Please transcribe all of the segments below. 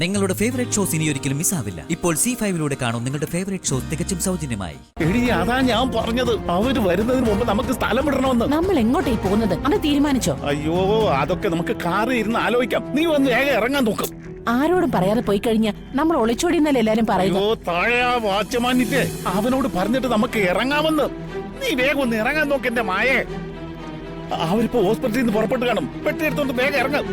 നിങ്ങളുടെ favourite shows ഇനി ഒരിക്കലും മിസ്സാവില്ല. ഇപ്പോൾ C5 കാണും നിങ്ങളുടെ ഫേവറേറ്റ് ഷോസ് തികച്ചും സൗജന്യമായി. എടി അതാ ഞാൻ പറഞ്ഞത്, അവര് വരുന്നതിന് മുമ്പ് നമുക്ക് സ്ഥലം വിടണമെന്ന്. നമ്മൾ എങ്ങോട്ടേ പോകുന്നത് അത് തീരുമാനിച്ചോ? അയ്യോ, അതൊക്കെ നമുക്ക് കാറിൽ ഇരുന്ന് ആലോചിക്കാം. നീ വന്ന് വേഗം ഇറങ്ങാൻ നോക്കും. ആരോടും പറയാതെ പോയി കഴിഞ്ഞാൽ നമ്മൾ ഒളിച്ചോടിയെന്നല്ലേ എല്ലാരും പറയുന്നു. അയ്യോ, താഴെ ആ വാച്ച്മാനിട്ട് അവനോട് പറഞ്ഞിട്ട് നമുക്ക് ഇറങ്ങാമെന്ന്. നീ വേഗം ഒന്ന് ഇറങ്ങാൻ നോക്ക് എന്റെ മായേ. അവരിപ്പോ ഹോസ്പിറ്റലിൽ നിന്ന് പുറപ്പെട്ട് കാണും. പെട്ടിയെടുത്തോണ്ട് വേഗം ഇറങ്ങാം.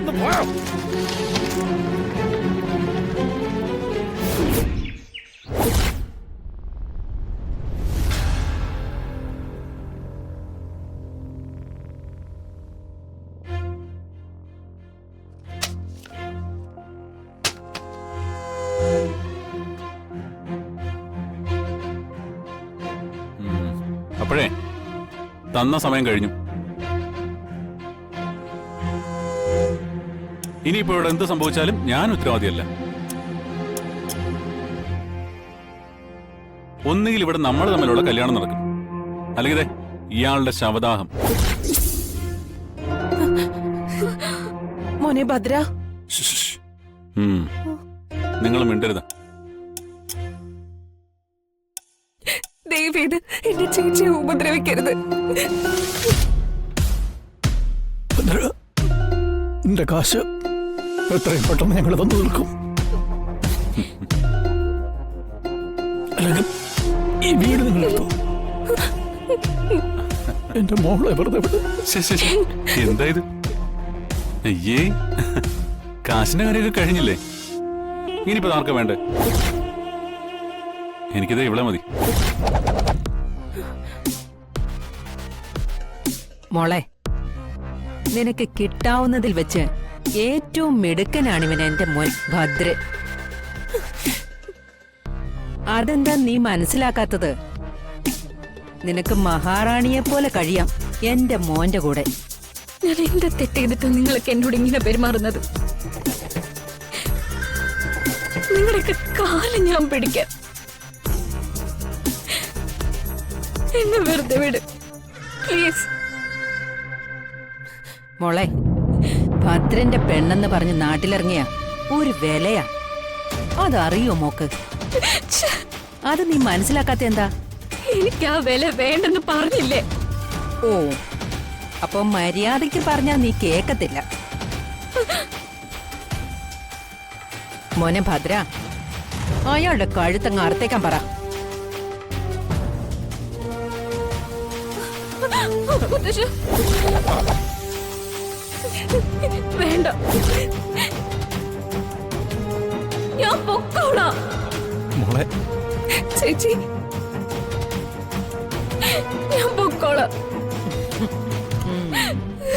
അപ്പോഴേ തന്ന സമയം കഴിഞ്ഞു. ഇനിയിപ്പോ ഇവിടെ എന്ത് സംഭവിച്ചാലും ഞാൻ ഉത്തരവാദിയല്ല. ഒന്നുകിൽ ഇവിടെ നമ്മൾ തമ്മിലുള്ള കല്യാണം നടക്കും, അല്ലെങ്കിൽ ഇയാളുടെ ശവദാഹം. മോനെ ഭദ്ര, നിങ്ങൾ മിണ്ടരുത്. ദയവേത് എന്റെ ചേച്ചിയെ ഉപദ്രവിക്കരുത്. എന്റെ കാശ് എത്രയും പെട്ടെന്ന് ഞങ്ങൾ തന്നു തീർക്കും. അല്ലെങ്കിൽ ഈ വീട് നിങ്ങൾ എടുത്തു. എന്റെ മോളെ വെറുതെ വിട്. എന്തായത്? അയ്യേ, കാശിന്റെ കാര്യമൊക്കെ കഴിഞ്ഞില്ലേ? ഇനിയിപ്പോ ആർക്കാ വേണ്ടേ? എനിക്കിത് ഇവിടെ മതി. മോളെ, നിനക്ക് കിട്ടാവുന്നതിൽ വെച്ച് ഏറ്റവും മിടുക്കനാണിവൻ എന്റെ മോൻ ഭദ്രൻ. അതെന്താ നീ മനസ്സിലാക്കാത്തത്? നിനക്ക് മഹാറാണിയെ പോലെ കഴിയാം എന്റെ മോന്റെ കൂടെ. ഞാൻ എന്താ തെറ്റെയ്തിട്ട് നിങ്ങളൊക്കെ എന്നോട് ഇങ്ങനെ പെരുമാറുന്നത്? നിങ്ങളുടെയൊക്കെ കാലം ഞാൻ പിടിക്കാം. എന്നെ വെറുതെ വിട് പ്ലീസ്. മോളെ, ഭദ്രന്റെ പെണ്ണെന്ന് പറഞ്ഞ് നാട്ടിലിറങ്ങിയ ഒരു വിലയാ. അതറിയോ മോക്ക്? അത് നീ മനസ്സിലാക്കാത്ത എന്താ? എനിക്ക് ആ വില വേണ്ടെന്ന് പറഞ്ഞില്ലേ? ഓ, അപ്പൊ മര്യാദയ്ക്ക് പറഞ്ഞാ നീ കേക്കത്തില്ല. മോനെ ഭദ്ര, അയാളുടെ കഴുത്തങ്ങ് അറുത്തേക്കാൻ പറ. വേണ്ട, ഞാൻ പൊക്കോളാം. മോളെ ചേച്ചി, ഞാൻ പൊക്കോളാം.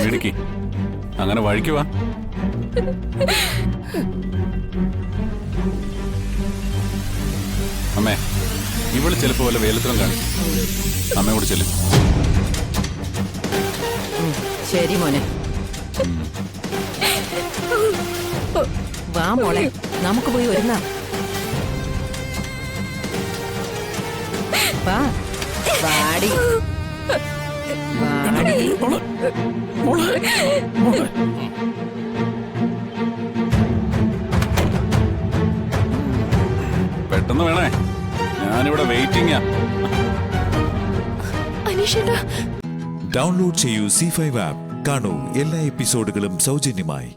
ഇടുക്കി അങ്ങനെ വഴിക്കുവാ. അമ്മേ, ഇവള് ചിലപ്പോ വല്ല വേലത്തിലും കാണിക്കും. അമ്മയോട് ചെല്ലും. ശരി മോനെ, വാ മോളെ, നമുക്ക് പോയി ഒരുങ്ങാം. വാ, വാടി വാടി. പെട്ടെന്ന് വേണേ, ഞാനിവിടെ വെയിറ്റിംഗാ. അനീഷേട്ടാ, ഡൗൺലോഡ് ചെയ്യൂ C5 ആപ്പ്. കാണൂ എല്ലാ എപ്പിസോഡുകളും സൗജന്യമായി.